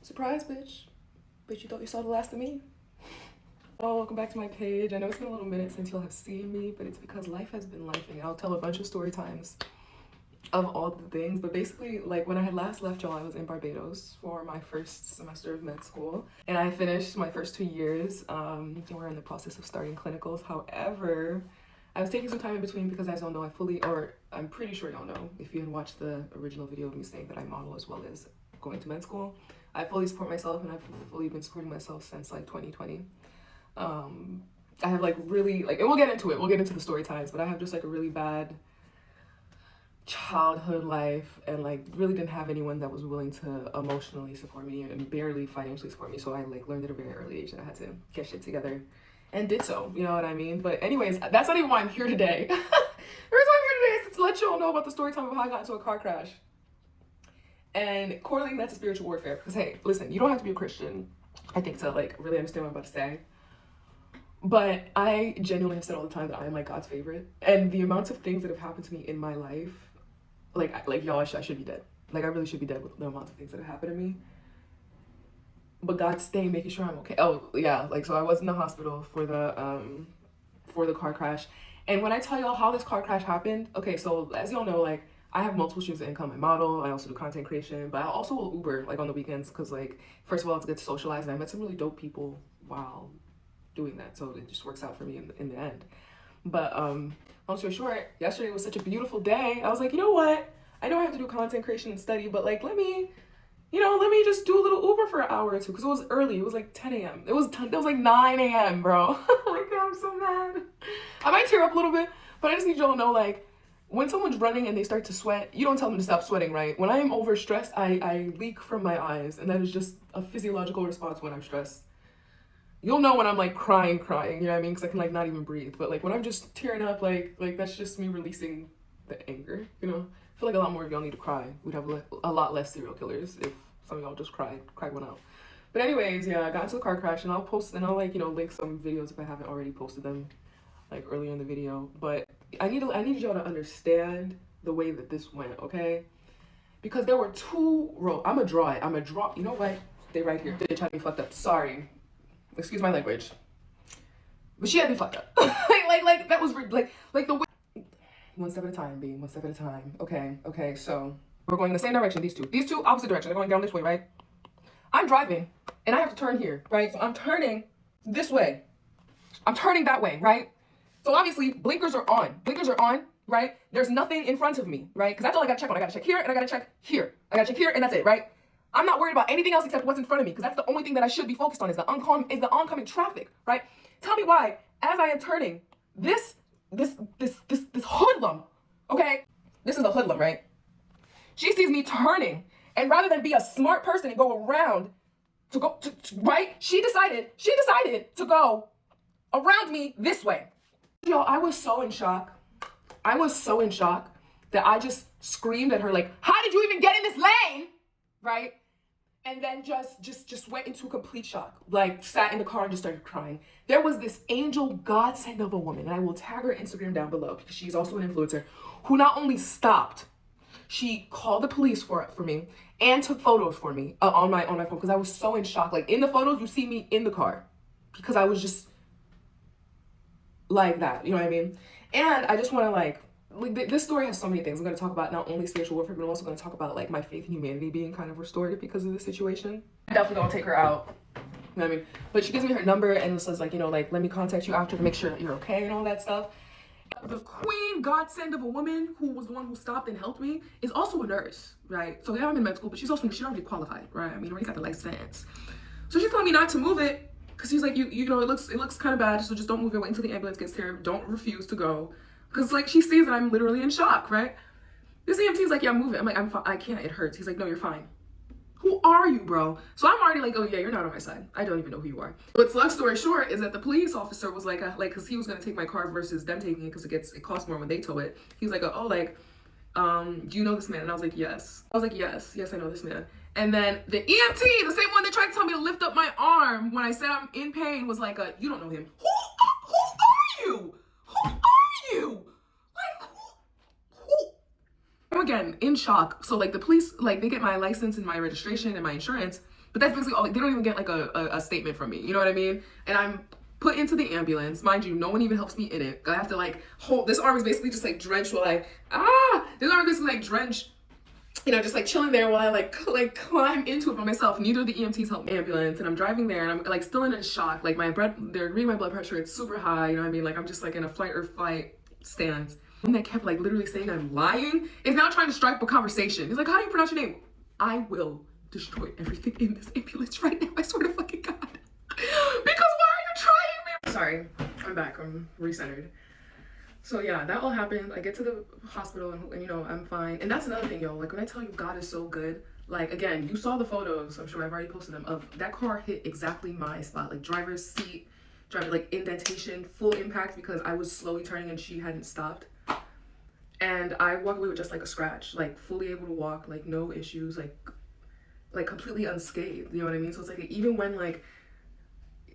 Surprise, bitch. Bitch, you thought you saw the last of me? Oh, welcome back to my page. I know it's been a little minute since you'll have seen me, but it's because life has been lifing. I'll tell a bunch of story times of all the things, but basically, like, when I had last left y'all, I was in Barbados for my first semester of med school, and I finished my first 2 years. We're in the process of starting clinicals. However, I was taking some time in between because, as y'all know, I'm pretty sure y'all know, if you had watched the original video of me saying that I model as well as going to med school, I fully support myself, and I've fully been supporting myself since like 2020. I have like really like, and we'll get into it. We'll get into the story times, but I have just like a really bad childhood life, and like really didn't have anyone that was willing to emotionally support me and barely financially support me. So I like learned at a very early age that I had to get shit together, and did so. You know what I mean? But anyways, that's not even why I'm here today. The reason I'm here today is to let you all know about the story time of how I got into a car crash. And correlating that to spiritual warfare, because hey, listen, you don't have to be a Christian, I think, to like really understand what I'm about to say. But I genuinely have said all the time that I am like God's favorite, and the amounts of things that have happened to me in my life, like y'all, I should be dead. Like I really should be dead with the amounts of things that have happened to me. But God's staying, making sure I'm okay. Oh yeah, like so I was in the hospital for the car crash, and when I tell y'all how this car crash happened, okay, so as y'all know, like, I have multiple streams of income. I model, I also do content creation, but I also will Uber like on the weekends because, like, first of all, it's good to socialize, and I met some really dope people while doing that, so it just works out for me in the end. But long story short, yesterday was such a beautiful day. I was like, you know what? I know I have to do content creation and study, but like, let me just do a little Uber for an hour or two, because it was early. It was like 10 a.m. It was like 9 a.m., bro. Oh my God, I'm so mad. I might tear up a little bit, but I just need y'all to know, like, when someone's running and they start to sweat, you don't tell them to stop sweating, right? When I am overstressed, I leak from my eyes, and that is just a physiological response when I'm stressed. You'll know when I'm like crying, you know what I mean? Because I can like not even breathe. But like when I'm just tearing up, like that's just me releasing the anger, you know? I feel like a lot more of y'all need to cry. We'd have a lot less serial killers if some of y'all just cried one out. But anyways, yeah, I got into the car crash, and I'll post, and I'll like, you know, link some videos if I haven't already posted them like earlier in the video. But I need y'all to understand the way that this went, okay? Because there were two roads. I'm gonna draw it. You know what? Stay right here. Bitch had me fucked up. Sorry. Excuse my language. But she had me fucked up. like that was like the way. One step at a time, B. One step at a time. Okay. So we're going in the same direction. These two opposite directions. They're going down this way, right? I'm driving, and I have to turn here, right? So I'm turning this way. I'm turning that way, right? So obviously blinkers are on, right? There's nothing in front of me, right? Because that's all I gotta check on. I gotta check here, and I gotta check here. I gotta check here, and that's it, right? I'm not worried about anything else except what's in front of me, because that's the only thing that I should be focused on is the oncoming traffic, right? Tell me why, as I am turning, this hoodlum, okay? This is a hoodlum, right? She sees me turning, and rather than be a smart person and go around right? She decided to go around me this way. Yo, I was so in shock that I just screamed at her, like, how did you even get in this lane? Right? And then just went into complete shock. Like, sat in the car and just started crying. There was this angel godsend of a woman, and I will tag her Instagram down below because she's also an influencer, who not only stopped, she called the police for me and took photos for me on my phone, because I was so in shock. Like, in the photos, you see me in the car because I was just like that, you know what I mean? And I just want to like this story has so many things. I'm going to talk about not only spiritual warfare, but I'm also going to talk about like my faith in humanity being kind of restored because of this situation. I'm definitely going to take her out, you know what I mean? But she gives me her number and says, like, you know, like, let me contact you after to make sure that you're okay and all that stuff. The queen godsend of a woman, who was the one who stopped and helped me, is also a nurse, right? So yeah, I'm in med school, but she already qualified, right? I mean, already got the license. So she's telling me not to move it, because he's like, you know, it looks kind of bad, so just don't move it. Wait until the ambulance gets here. Don't refuse to go, because like she sees that I'm literally in shock, right? This EMT's like, yeah, move it. I'm like, I can't. It hurts. He's like, no, you're fine. Who are you, bro? So I'm already like, oh yeah, you're not on my side. I don't even know who you are. But long story short is that the police officer was like, because he was gonna take my car versus them taking it, because it costs more when they tow it. He was like, oh, like, do you know this man? And I was like, yes. I know this man. And then the EMT, the same one that tried to tell me to lift up my arm when I said I'm in pain, was like, you don't know him. Who are you? Who are you? Like, who? I'm again in shock. So like the police, like, they get my license and my registration and my insurance, But that's basically all. They don't even get like a statement from me. You know what I mean? And I'm put into the ambulance. Mind you, no one even helps me in it. I have to like hold, this arm is basically just like drenched while this arm is basically like drenched, you know, just like chilling there while I like climb into it by myself. Neither of the EMTs help me. Ambulance, and I'm driving there, and I'm like still in a shock. Like they're reading my blood pressure. It's super high. You know what I mean? Like I'm just like in a flight or flight stance. And they kept like literally saying I'm lying. Is now trying to strike up a conversation. He's like, how do you pronounce your name? I will destroy everything in this ambulance right now. I swear to fucking God. Because why are you trying me? Sorry, I'm back. I'm recentered. So yeah, that all happened. I get to the hospital and you know, I'm fine. And that's another thing, yo. Like when I tell you God is so good, like again, you saw the photos, I'm sure I've already posted them, of that car hit exactly my spot. Like driver's seat, driver like indentation, full impact because I was slowly turning and she hadn't stopped. And I walked away with just like a scratch, like fully able to walk, like no issues, like completely unscathed. You know what I mean? So it's like even when like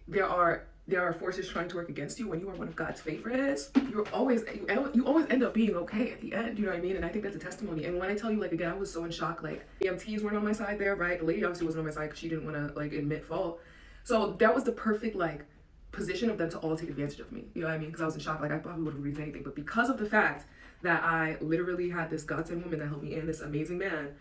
there are forces trying to work against you, when you are one of God's favorites, you always end up being okay at the end. You know what I mean? And I think that's a testimony. And when I tell you, like again, I was so in shock. Like EMTs weren't on my side there, right? The lady obviously wasn't on my side because she didn't want to like admit fault. So that was the perfect like position of them to all take advantage of me. You know what I mean? Because I was in shock. Like I probably would have agreed to anything, but because of the fact that I literally had this godsend woman that helped me and this amazing man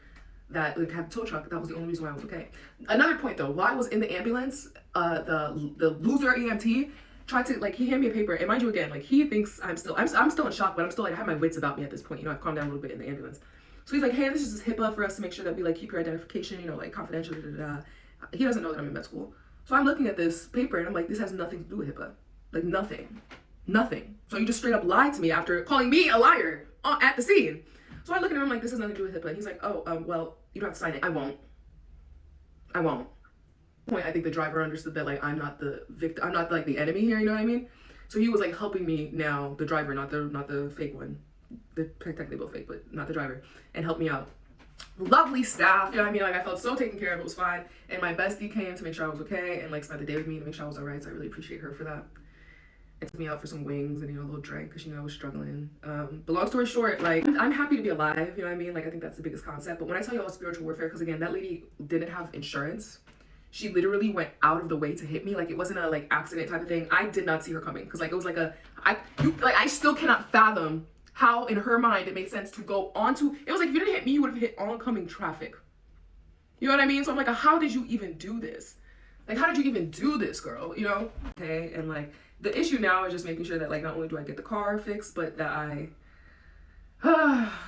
that like had a tow truck, that was the only reason why I was okay. Another point though, while I was in the ambulance, the loser EMT tried to like, he handed me a paper, and mind you again, like he thinks I'm still in shock, but I'm still like, I have my wits about me at this point. You know, I've calmed down a little bit in the ambulance. So he's like, hey, this is just HIPAA for us to make sure that we like keep your identification, you know, like confidential. He doesn't know that I'm in med school. So I'm looking at this paper and I'm like, this has nothing to do with HIPAA. Like nothing. So you just straight up lied to me after calling me a liar at the scene. So I look at him, I'm like, this has nothing to do with HIPAA. And he's like, oh, well, you don't have to sign it. I won't. Point, I think the driver understood that like I'm not the victim, I'm not like the enemy here, you know what I mean? So he was like helping me now, the driver, not the fake one. They're technically both fake, but not the driver, and helped me out. Lovely staff, you know what I mean? Like I felt so taken care of, it was fine. And my bestie came to make sure I was okay and like spent the day with me to make sure I was alright, so I really appreciate her for that. It took me out for some wings and, you know, a little drink because she knew I was struggling. But long story short, like, I'm happy to be alive, you know what I mean? Like, I think that's the biggest concept. But when I tell you all spiritual warfare, because again, that lady didn't have insurance. She literally went out of the way to hit me. Like, it wasn't a, like, accident type of thing. I did not see her coming. Because, like, it was like I still cannot fathom how, in her mind, it made sense to go onto, it was like, if you didn't hit me, you would have hit oncoming traffic. You know what I mean? So I'm like, how did you even do this? Like, how did you even do this, girl? You know? Okay, and, like, the issue now is just making sure that, like, not only do I get the car fixed, but that I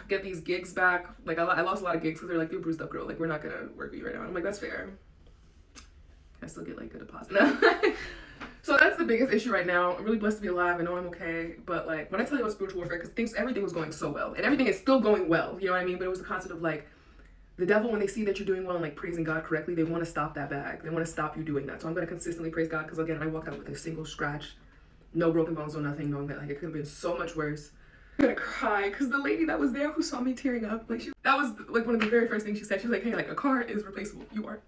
get these gigs back. Like, I lost a lot of gigs because they're like, you're a bruised up girl. Like, we're not going to work with you right now. And I'm like, that's fair. I still get, like, a deposit. So that's the biggest issue right now. I'm really blessed to be alive. I know I'm okay. But, like, when I tell you about spiritual warfare, because everything was going so well. And everything is still going well. You know what I mean? But it was the concept of, like, the devil, when they see that you're doing well and like praising God correctly, they want to stop that bag. They want to stop you doing that. So I'm going to consistently praise God because again, I walked out with a single scratch, no broken bones, no nothing, knowing that like it could have been so much worse. I'm going to cry because the lady that was there who saw me tearing up, like that was like one of the very first things she said. She's like, hey, like a car is replaceable. You are.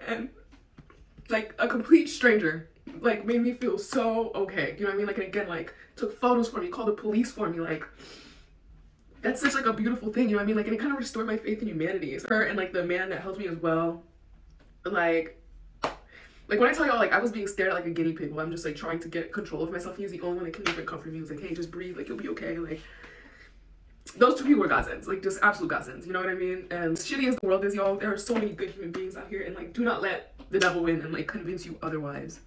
And like a complete stranger like made me feel so okay. You know what I mean? Like, and again, like took photos for me, called the police for me, like that's such like a beautiful thing, you know what I mean? Like, and it kind of restored my faith in humanity. So her and like the man that helped me as well, like when I tell y'all, like I was being stared at like a guinea pig while I'm just like trying to get control of myself. He was the only one that couldn't even comfort me. He was like, hey, just breathe, like you'll be okay. Like those two people were godsends, like just absolute godsends, you know what I mean? And shitty as the world is, y'all, there are so many good human beings out here, and like do not let the devil win and like convince you otherwise.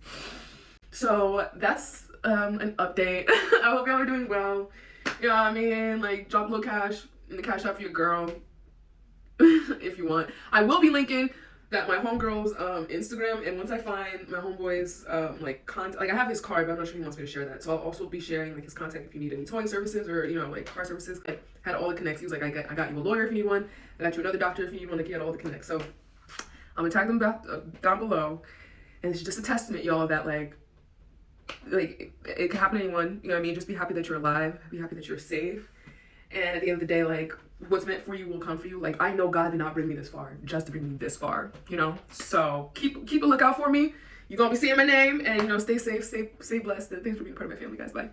So that's an update. I hope y'all are doing well. You know what I mean? Like, drop a little cash in the cash app for your girl if you want. I will be linking that my homegirl's Instagram, and once I find my homeboy's like contact, like I have his card, but I'm not sure he wants me to share that. So I'll also be sharing like his contact if you need any towing services or, you know, like car services. I had all the connects. He was like, I got you a lawyer if you need one. I got you another doctor if you need one. Like, he had all the connects. So I'm gonna tag them back down below. And it's just a testament, y'all, that like it can happen to anyone, you know what I mean? Just be happy that you're alive, be happy that you're safe, and at the end of the day, like what's meant for you will come for you. Like I know God did not bring me this far just to bring me this far, you know? So keep a lookout for me. You're gonna be seeing my name, and you know, stay safe, stay blessed, and thanks for being part of my family, guys. Bye.